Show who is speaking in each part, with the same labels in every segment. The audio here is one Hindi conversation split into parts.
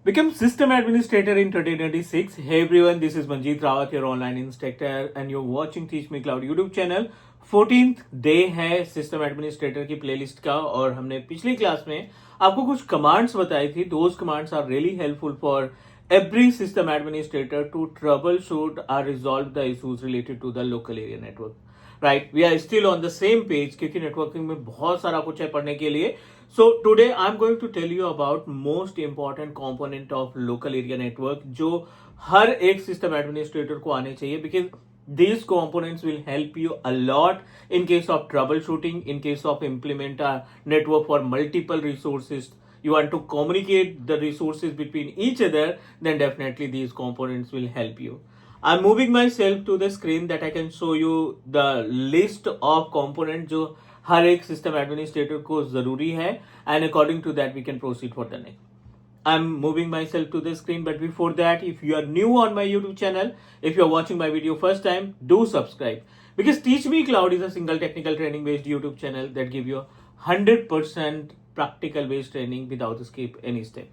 Speaker 1: Become system administrator in 2026. Hey everyone, this is Manjeet Rawat, your online instructor, and you're watching Teach Me Cloud YouTube channel. 14th day है सिस्टम एडमिनिस्ट्रेटर की प्लेलिस्ट का और हमने पिछली क्लास में आपको कुछ कमांड्स बताई थी. Those commands are really helpful for every system administrator to troubleshoot or resolve the issues related to the local area network. Right, we are still on the same page क्योंकि नेटवर्किंग में बहुत सारा कुछ है पढ़ने के लिए. So today I'm going to tell you about most important component of local area network जो हर एक system administrator को आने चाहिए, because these components will help you a lot in case of troubleshooting, in case of implement a network for multiple resources. You want to communicate the resources between each other, then definitely these components will help you. I'm moving myself to the screen that I can show you the list of components जो हर एक सिस्टम एडमिनिस्ट्रेटर को जरूरी है, and according to that we can proceed for the next. I'm moving myself to the screen, but before that, if you are new on my YouTube channel, if you're watching my video first time, do subscribe, because Teach Me Cloud is a single technical training based YouTube channel that give you 100% practical based training without skip any step.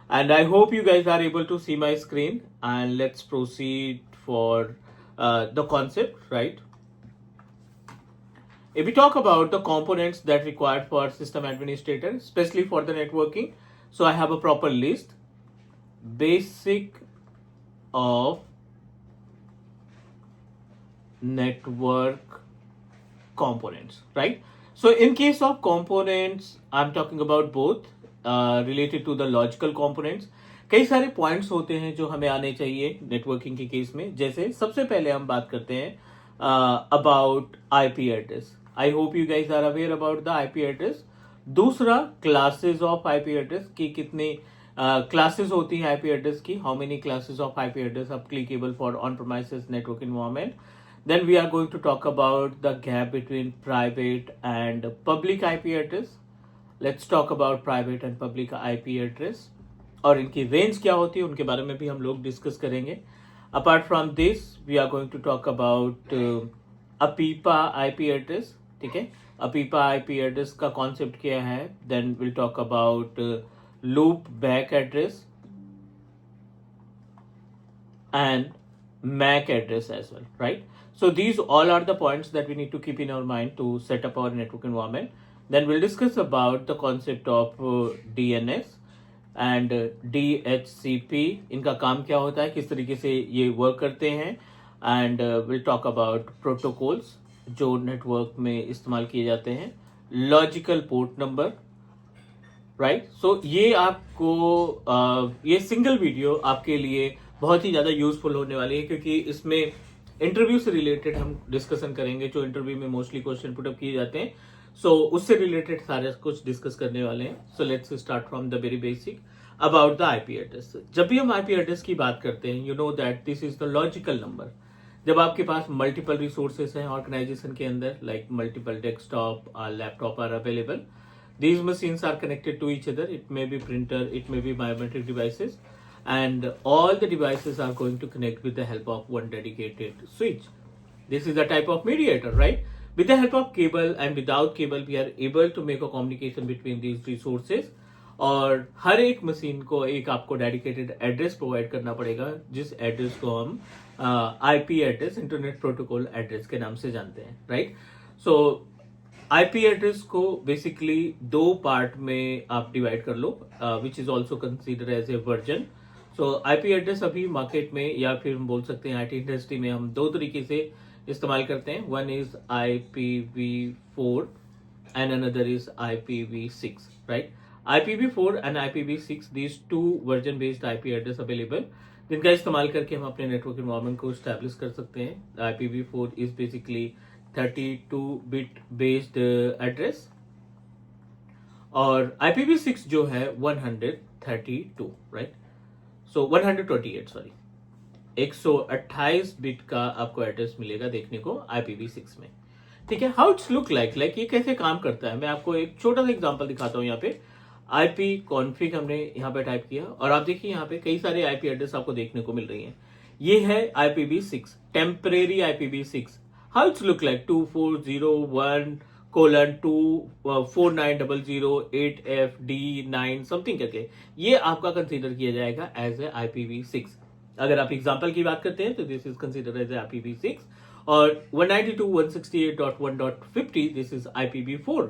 Speaker 1: And I hope you guys are able to see my screen, and let's proceed for the concept, right? If we talk about the components that required for system administrator, especially for the networking, so I have a proper list. Basic of network components, right? So in case of components, I'm talking about both related to the logical components. कई सारे पॉइंट्स होते हैं जो हमें आने चाहिए नेटवर्किंग के केस में. जैसे सबसे पहले हम बात करते हैं about IP address. I hope you guys are aware about the IP address. दूसरा, क्लासेस ऑफ आईपी एड्रेस की कितनी क्लासेस होती है आईपी एड्रेस की, how many classes of IP address applicable for on premises network environment. Then we are going to talk about the gap between private and public IP address. Let's talk about private and public IP address और इनकी रेंज क्या होती है उनके बारे में भी हम लोग डिस्कस करेंगे. Apart from this we are going to talk about APIPA IP address. ठीक है, अपीपा आईपी एड्रेस का कॉन्सेप्ट क्या है. Then will talk about loop back address and MAC address as well, right? So these all are the points that we need to keep in our mind to set up our network environment. Then we'll discuss about the concept of DNS and DHCP. इनका काम क्या होता है, किस तरीके से ये वर्क करते हैं. And we'll talk about protocols जो नेटवर्क में इस्तेमाल किए जाते हैं. Logical port number, right. So ये आपको ये सिंगल वीडियो आपके लिए बहुत ही ज़्यादा यूजफुल होने वाली है, क्योंकि इसमें इंटरव्यू से रिलेटेड हम डिस्कशन करेंगे. जो इंटरव्यू में मोस्टली क्वेश्चन पुटअप किए जाते हैं, सो उससे रिलेटेड सारे कुछ डिस्कस करने वाले हैं. So let's start from the very basic about the IP address. जब भी हम आईपी एड्रेस की बात करते हैं, you know that this is the logical number. जब आपके पास मल्टीपल रिसोर्सेस हैं ऑर्गेनाइजेशन के अंदर, लाइक मल्टीपल डेस्कटॉप और laptop are available, these machines are connected to each other. It may be printer, it may be biometric devices, and all the devices are going to connect with the help of one dedicated switch. This is the type of mediator, right? With the help of cable and without cable, we are able to make a communication between these resources. और हर एक मशीन को एक आपको डेडिकेटेड एड्रेस प्रोवाइड करना पड़ेगा, जिस एड्रेस को हम IP address, internet protocol address के नाम से जानते हैं, राइट? सो आईपी एड्रेस को बेसिकली दो पार्ट में आप डिवाइड कर लो, which is also consider as a version. So IP address अभी मार्केट में, या फिर हम बोल सकते हैं आईटी इंडस्ट्री में, हम दो तरीके से इस्तेमाल करते हैं. One is IPv4 and another is IPv6, right? IPv4 and IPv6, these two version based IP address available, जिनका इस्तेमाल करके हम अपने नेटवर्क एनवायरनमेंट को स्टैब्लिश कर सकते हैं. IPv4 is basically 32-bit based address और IPv6 जो है 132, राइट? सो 128, सॉरी, 128 बिट का आपको एड्रेस मिलेगा देखने को IPv6 में. ठीक है, हाउ इट्स लुक लाइक ये कैसे काम करता है, मैं आपको एक छोटा सा एग्जांपल दिखाता हूँ. यहाँ पे IP कॉन्फ़िग हमने यहाँ पे टाइप किया और आप देखिए यहाँ पे कई सारे IP एड्रेस आपको देखने को मिल रही हैं. ये है IPv6, temporary IPv6. How it look like 2401 4900 8FD9 something करके, ये आपका कंसीडर किया जाएगा एज ए IPv6। अगर आप एग्जाम्पल की बात करते हैं तो this is consider as a IPv6, और 192.168.1.50 दिस इज IPv4।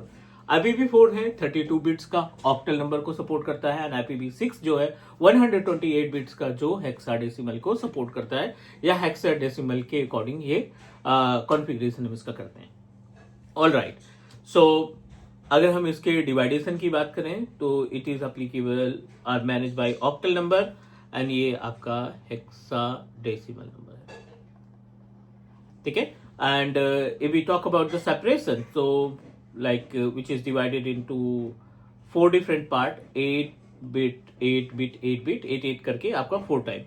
Speaker 1: IPv4 है 32 बिट्स का, ऑक्टल नंबर को सपोर्ट करता है, एंड IPv6 जो है 128 बिट्स का, जो हेक्साडेसिमल को सपोर्ट करता है, या हेक्साडेसिमल के अकॉर्डिंग ये कॉन्फ़िगरेशन हम इसका करते हैं। ऑल राइट, सो अगर हम इसके डिवाइडेशन की बात करें तो it is applicable are manage by octal number, and ये आपका हेक्साडेसिमल नंबर है, ठीक है। And if we talk about the separation, so like which is divided into 4 different part, 8 bit 8 bit 8 bit 8 8 करके आपका 4 टाइम।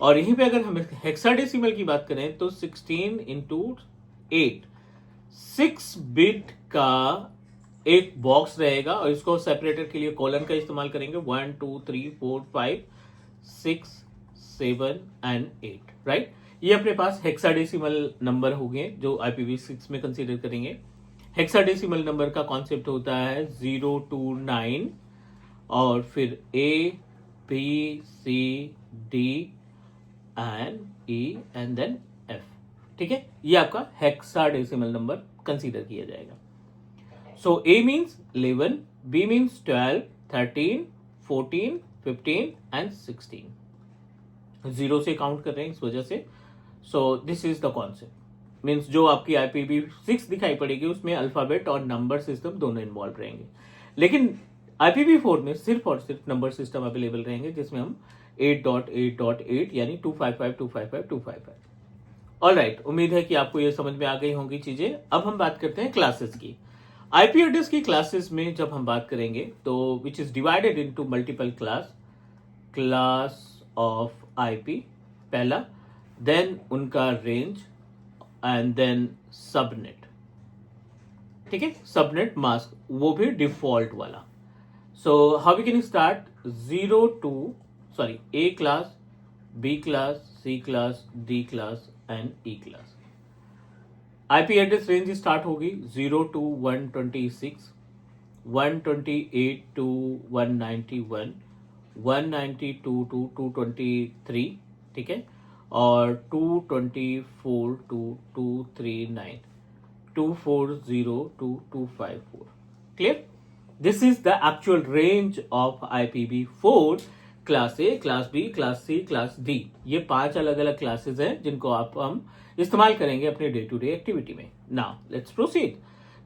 Speaker 1: और यहीं पे अगर हम हेक्साडेसिमल की बात करें तो 16 इंटू 8 6 बिट का एक बॉक्स रहेगा, और इसको सेपरेटर के लिए कॉलन का इस्तेमाल करेंगे, 1 2 3 4 5 6 7 एंड 8, राइट। ये अपने पास हेक्साडेसिमल नंबर हो गए जो IPv6 में कंसीडर करेंगे। हेक्साडेसिमल नंबर का कॉन्सेप्ट होता है 0 to 9, और फिर A B C D and E and then F, ठीक है। ये आपका हेक्साडेसिमल नंबर कंसीडर किया जाएगा। सो A means 11, B means 12, 13, 14, 15 and 16। Zero से काउंट कर रहे हैं इस वजह से। So this is the concept, means जो आपकी IPv6 दिखाई पड़ेगी उसमें अल्फाबेट और नंबर सिस्टम दोनों इन्वॉल्व रहेंगे, लेकिन IPv4 में सिर्फ और सिर्फ नंबर सिस्टम अवेलेबल रहेंगे, जिसमें हम 8.8.8 यानी 255 ऑल राइट। उम्मीद है कि आपको ये समझ में आ गई होंगी चीजें। अब हम बात करते हैं क्लासेस की। IP एड्रेस की क्लासेस में जब हम बात करेंगे तो which is divided into multiple class of IP, पहला, देन उनका रेंज, एंड देन सबनेट, ठीक है। सबनेट मास्क वो भी डिफॉल्ट वाला। So how we can start, 0 to A class, B class, C class, D class and E class. IP address range start होगी 0 to 126, 128 to 191, 192 to 223, ठीक है, और 224 to 239, 240 to 254, clear? This is the actual range of IPv4 class A, class B, class C, class D। ये 5 अलग अलग क्लासेस हैं जिनको हम इस्तेमाल करेंगे अपने डे टू डे एक्टिविटी में। Now let's proceed.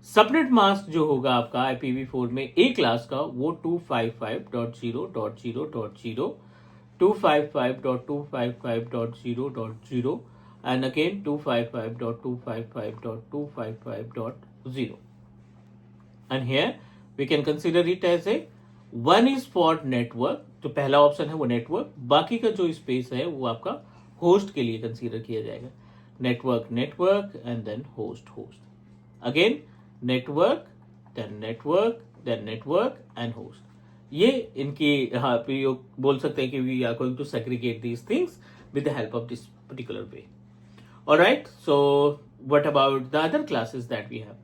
Speaker 1: Subnet mask जो होगा आपका IPv4 में A क्लास का, वो 255.0.0.0, 255.255.0.0 and again 255.255.255.0, and here we can consider it as a one is for network, जो पहला ऑप्शन है वो नेटवर्क, बाकी का जो स्पेस है वो आपका होस्ट के लिए कंसीडर किया जाएगा। Network network and then host host, again network then network then network and host. ये इनकी प्रयोग बोल सकते हैं कि we are going to segregate these things with the help of this particular way. Alright, so what about the other classes that we have?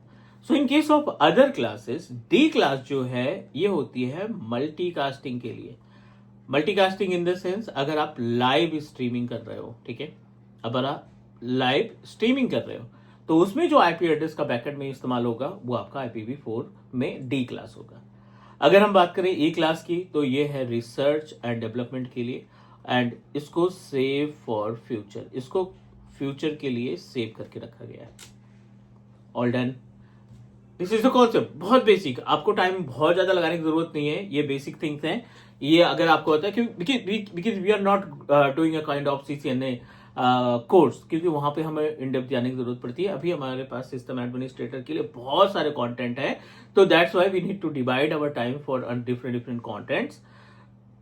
Speaker 1: So in case of other classes, D class जो है ये होती है मल्टीकास्टिंग के लिए। मल्टीकास्टिंग इन द सेंस, अगर आप लाइव स्ट्रीमिंग कर रहे हो, ठीक है, अगर आप लाइव स्ट्रीमिंग कर रहे हो तो उसमें जो IP एड्रेस का बैकेट में इस्तेमाल होगा वो आपका IPv4 में डी क्लास होगा। अगर हम बात करें E क्लास की तो ये है रिसर्च एंड डेवलपमेंट के लिए, एंड इसको सेव फॉर फ्यूचर, इसको फ्यूचर के लिए सेव करके रखा गया है। All done, this is the concept. बहुत बेसिक, आपको टाइम बहुत ज्यादा लगाने की जरूरत नहीं है, ये बेसिक थिंग्स हैं। ये अगर आपको होता है कि because we are not doing a kind of CCNA course, क्योंकि वहां पे हमें इन डेप्थ जाने की जरूरत पड़ती है। अभी हमारे पास सिस्टम एडमिनिस्ट्रेटर के लिए बहुत सारे कंटेंट है, तो that's why we need to divide our time for different contents.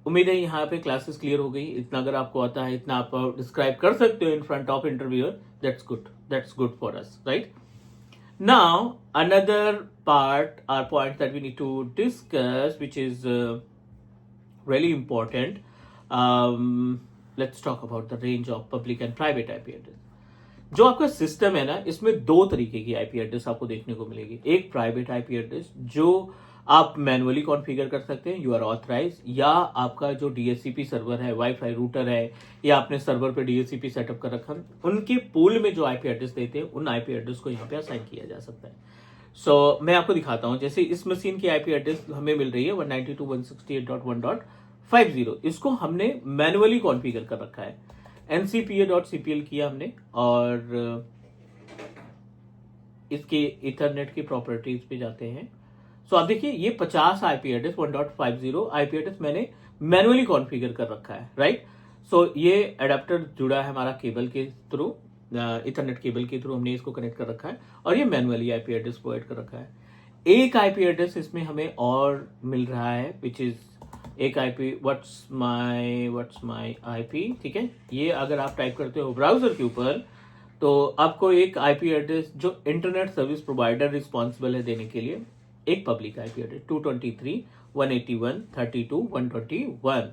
Speaker 1: उम्मीद है यहाँ पे क्लासेस क्लियर हो गई। इतना अगर आपको आता है, इतना आप डिस्क्राइब कर सकते हो in front of interviewer, that's good for us, right? Now, another part or point that we need to discuss, which is really important. Let's talk about the range of public and private IP address. जो आपका सिस्टम है ना, इसमें दो तरीके की आईपी एड्रेस आपको देखने को मिलेगी। एक प्राइवेट आईपी एड्रेस जो आप मैनुअली कॉन्फ़िगर कर सकते हैं, यू आर ऑथराइज, या आपका जो डीएचसीपी सर्वर है, वाईफाई रूटर है, या आपने सर्वर पे डीएचसीपी सेटअप कर रखा है, उनके पूल में जो आईपी एड्रेस देते हैं उन आईपी एड्रेस को यहाँ पे असाइन किया जा सकता है। मैं आपको दिखाता हूं। जैसे इस मशीन की आईपी एड्रेस हमें मिल रही है 192.168.1.50। इसको हमने मैनुअली कॉन्फ़िगर कर रखा है, ncpa.cpl किया हमने, और इसके इथरनेट की प्रॉपर्टीज पे जाते हैं। आप देखिए ये 50 आईपी एड्रेस 1.50 आईपी एड्रेस मैंने मैनुअली कॉन्फ़िगर कर रखा है, राइट। ये एडेप्टर जुड़ा है हमारा केबल के थ्रू, इथरनेट केबल के थ्रू हमने इसको कनेक्ट कर रखा है, और ये मैनुअली आईपी एड्रेस प्रोवाइड कर रखा है। एक आईपी एड्रेस इसमें हमें और मिल रहा है, विच इज एक आईपी व्हाट्स माय आईपी, ठीक है। ये अगर आप टाइप करते हो ब्राउजर के ऊपर तो आपको एक आईपी एड्रेस जो इंटरनेट सर्विस प्रोवाइडर रिस्पॉन्सिबल है देने के लिए, एक पब्लिक आईपी एड्रेस 223.181.32.121,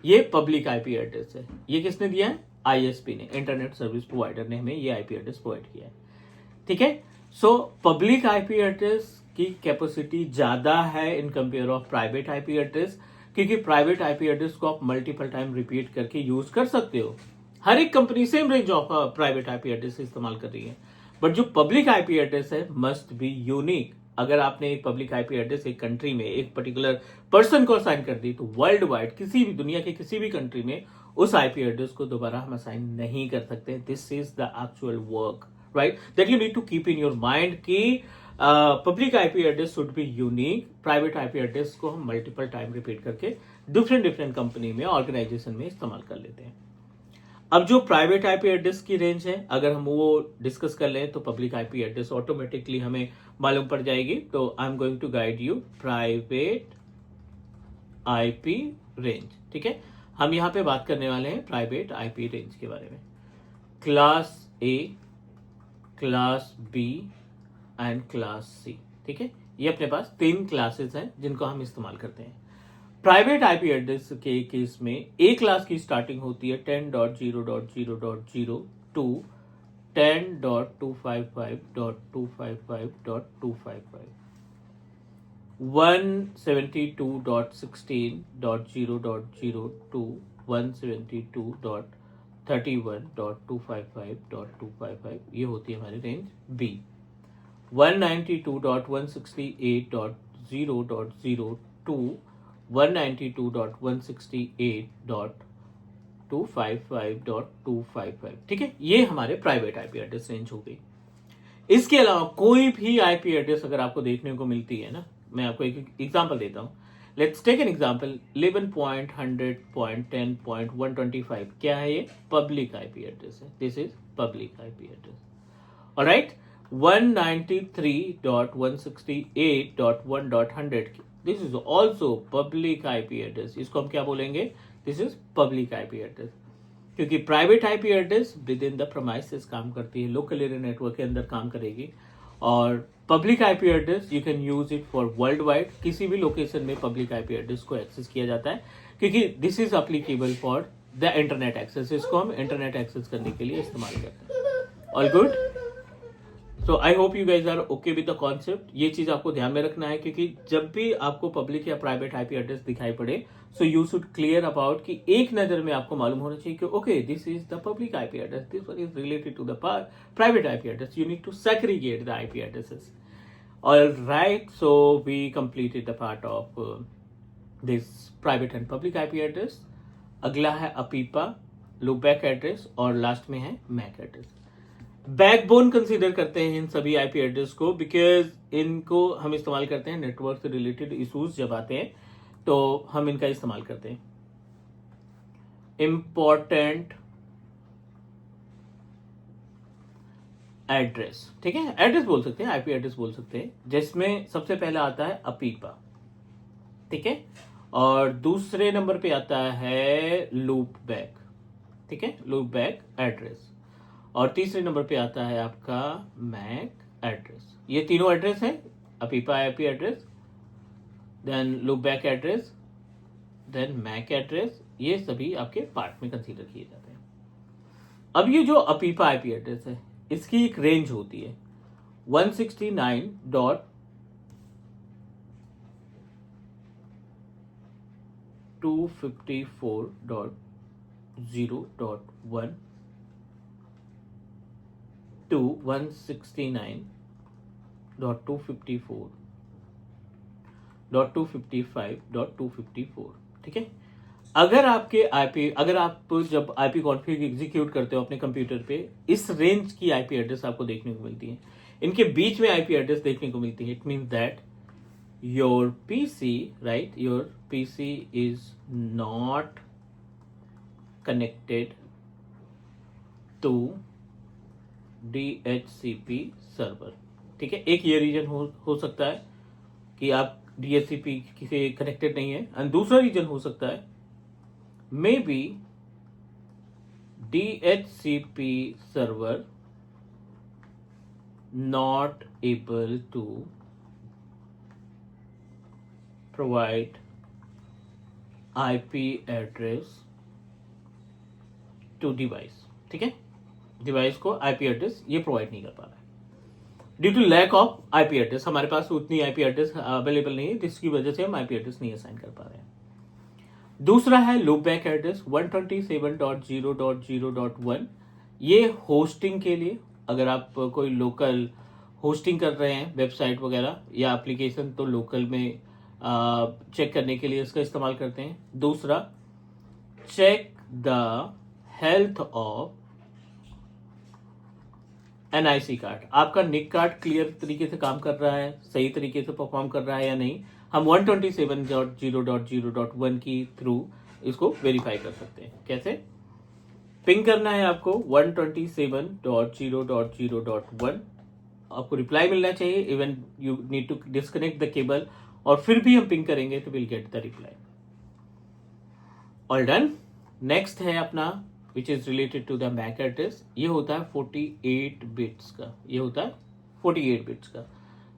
Speaker 1: ये पब्लिक आईपी एड्रेस है। ये किसने दिया है? आईएसपी ने, इंटरनेट सर्विस प्रोवाइडर ने हमें ये आईपी एड्रेस प्रोवाइड किया है, ठीक है। पब्लिक आईपी एड्रेस की कैपेसिटी ज्यादा है in compare of private IP address, क्योंकि प्राइवेट आईपी एड्रेस को आप मल्टीपल टाइम रिपीट करके यूज कर सकते हो। हर एक company same range of private IP address इस्तेमाल कर रही है, बट जो पब्लिक आईपी एड्रेस है मस्ट बी यूनिक। अगर आपने एक पब्लिक आईपी एड्रेस एक कंट्री में एक पर्टिकुलर पर्सन को असाइन कर दी, तो वर्ल्ड वाइड किसी भी दुनिया के किसी भी कंट्री में उस आईपी एड्रेस को दोबारा हम असाइन नहीं कर सकते। This is the actual work, right, that you need to keep in your mind कि public IP address should be unique. Private IP address को हम मल्टीपल टाइम रिपीट करके डिफरेंट कंपनी में, ऑर्गेनाइजेशन में इस्तेमाल कर लेते हैं। अब जो प्राइवेट आईपी एड्रेस की रेंज है, अगर हम वो डिस्कस कर लें तो पब्लिक आईपी एड्रेस ऑटोमेटिकली हमें मालूम पड़ जाएगी। तो I am going to guide you private IP range, ठीक है। हम यहां पे बात करने वाले हैं प्राइवेट आईपी रेंज के बारे में। Class A, class B and class C, ठीक है। ये अपने पास 3 क्लासेस हैं जिनको हम इस्तेमाल करते हैं। प्राइवेट आईपी एड्रेस के केस में ए क्लास की स्टार्टिंग होती है 10.0.0.0 टू 10.255.255.255, 172.16.0.0 टू 172.31.255.255, ये होती है हमारी रेंज बी। 192.168.0.0 टू 192.168.255.255, ठीक है। ये हमारे प्राइवेट आईपी एड्रेस रेंज हो गई। इसके अलावा कोई भी आईपी एड्रेस अगर आपको देखने को मिलती है ना, मैं आपको एक एग्जांपल देता हूं। लेट्स टेक एन एग्जांपल 11.100.10.125, क्या है ये? पब्लिक आईपी एड्रेस है। This is public IP address, alright. 193.168.1.100, this is also public IP address. इसको हम क्या बोलेंगे? This is public IP address, क्योंकि private IP address within the premises काम करती है, लोकल एरिया नेटवर्क के अंदर काम करेगी, और public IP address you can use it for world wide. किसी भी लोकेशन में पब्लिक आईपी एड्रेस को एक्सेस किया जाता है, क्योंकि this is applicable for the internet access. इसको हम इंटरनेट एक्सेस करने के लिए इस्तेमाल करते हैं। All good? So I hope you guys are okay with the concept. ये चीज आपको ध्यान में रखना है, क्योंकि जब भी आपको पब्लिक या प्राइवेट आईपी एड्रेस दिखाई पड़े, so you should clear about कि एक नजर में आपको मालूम होना चाहिए कि okay this is the public IP address, this one is related to the private IP address. You need to segregate the IP addresses. All right, so we completed the part of this private and public IP address. अगला है अपीपा, लूपबैक एड्रेस, और लास्ट में है मैक एड्रेस। बैकबोन कंसीडर करते हैं इन सभी आईपी एड्रेस को, बिकॉज इनको हम इस्तेमाल करते हैं नेटवर्क से रिलेटेड इश्यूज जब आते हैं तो हम इनका इस्तेमाल करते हैं। इंपॉर्टेंट एड्रेस, ठीक है, एड्रेस बोल सकते हैं, आईपी एड्रेस बोल सकते हैं, जिसमें सबसे पहला आता है अपीपा, ठीक है, और दूसरे नंबर पे आता है लूप बैक, ठीक है, लूप बैक एड्रेस, और तीसरे नंबर पे आता है आपका मैक एड्रेस। ये तीनों एड्रेस है, APIPA IP address, then loop back address, then MAC address. ये सभी आपके पार्ट में कंसीडर किए जाते हैं। अब ये जो अपीपा आईपी एड्रेस है, इसकी एक रेंज होती है 169.254.0.1 to 169.254.255.254, ठीक है। अगर आप जब आईपी कॉन्फ़िग एग्जीक्यूट करते हो अपने कंप्यूटर पे, इस रेंज की आईपी एड्रेस आपको देखने को मिलती है, इनके बीच में आईपी एड्रेस देखने को मिलती है, it means that your PC is not connected to DHCP server, ठीक है। एक ये रीजन हो सकता है कि आप DHCP से कनेक्टेड नहीं है, एंड दूसरा रीजन हो सकता है may be DHCP server not able to provide IP address to device, ठीक है। डिवाइस को IP एड्रेस ये प्रोवाइड नहीं कर पा रहा है due to lack of IP address. हमारे पास उतनी IP एड्रेस अवेलेबल नहीं है, जिसकी वजह से हम IP एड्रेस नहीं असाइन कर पा रहे हैं। दूसरा है लूप बैक एड्रेस 127.0.0.1। ये होस्टिंग के लिए, अगर आप कोई लोकल होस्टिंग कर रहे हैं वेबसाइट वगैरह या एप्लीकेशन, तो लोकल में चेक करने के लिए इसका इस्तेमाल करते हैं। दूसरा, check the health of NIC card, आपका निक कार्ड क्लियर तरीके से काम कर रहा है, सही तरीके से परफॉर्म कर रहा है या नहीं। हम 127.0.0.1 की थ्रू इसको वेरीफाई कर सकते हैं। कैसे? पिंग करना है आपको 127.0.0.1, आपको रिप्लाई मिलना चाहिए, even you need to disconnect the cable, और फिर भी हम पिंग करेंगे तो will get the reply. All done. Next है अपना which is related to the MAC address. ये होता है 48 बिट्स का,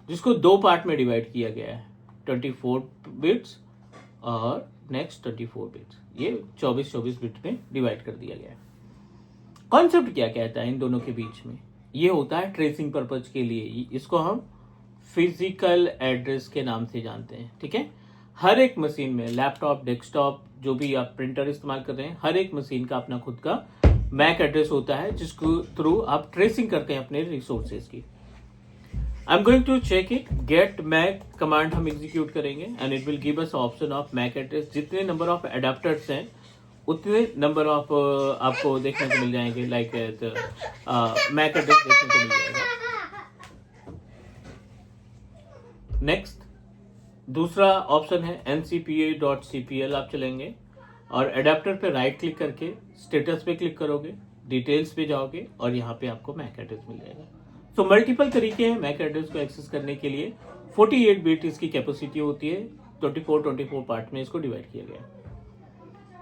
Speaker 1: जिसको दो पार्ट में डिवाइड किया गया है, 24 बिट्स और नेक्स्ट 24 बिट्स। ये 24 बिट में डिवाइड कर दिया गया है। कॉन्सेप्ट क्या कहता है इन दोनों के बीच में? ये होता है ट्रेसिंग पर्पज के लिए, इसको हम फिजिकल एड्रेस के नाम से जानते हैं, ठीक है। हर एक मशीन में, लैपटॉप, डेस्कटॉप, जो भी आप प्रिंटर इस्तेमाल कर रहे हैं, हर एक मशीन का अपना खुद का मैक एड्रेस होता है, जिसको थ्रू आप ट्रेसिंग करते हैं अपने रिसोर्सेज की। I am going to check it. Get MAC command हम एग्जीक्यूट करेंगे and it will give us option of MAC address. जितने नंबर ऑफ एडाप्टर्स हैं उतने नंबर ऑफ आपको देखने को मिल जाएंगे, लाइक मैक एड्रेस देखने को मिल जाएगा। नेक्स्ट, दूसरा ऑप्शन है ncpa.cpl। आप चलेंगे और एडाप्टर पे राइट क्लिक करके स्टेटस पे क्लिक करोगे, डिटेल्स पे जाओगे और यहाँ पे आपको मैक एड्रेस मिल जाएगा। सो मल्टीपल तरीके हैं मैक एड्रेस को एक्सेस करने के लिए। 48 बिट इसकी कैपेसिटी होती है, 24 पार्ट में इसको डिवाइड किया गया है।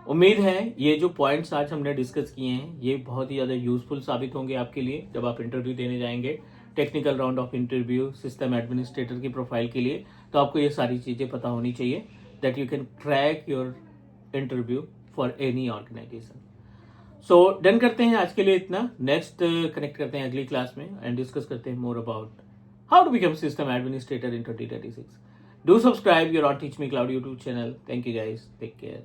Speaker 1: उम्मीद है ये जो पॉइंट्स आज हमने डिस्कस किए हैं ये बहुत ही ज़्यादा यूजफुल साबित होंगे आपके लिए जब आप इंटरव्यू देने जाएंगे, technical round of interview system administrator की प्रोफाइल के लिए। तो आपको ये सारी चीज़ें पता होनी चाहिए that you can crack your interview for any organisation. So done करते हैं आज के लिए इतना। नेक्स्ट कनेक्ट करते हैं अगली क्लास में एंड डिस्कस करते हैं more about how to become system administrator in 2036। Do subscribe your on teach me cloud YouTube channel. Thank you guys, take care.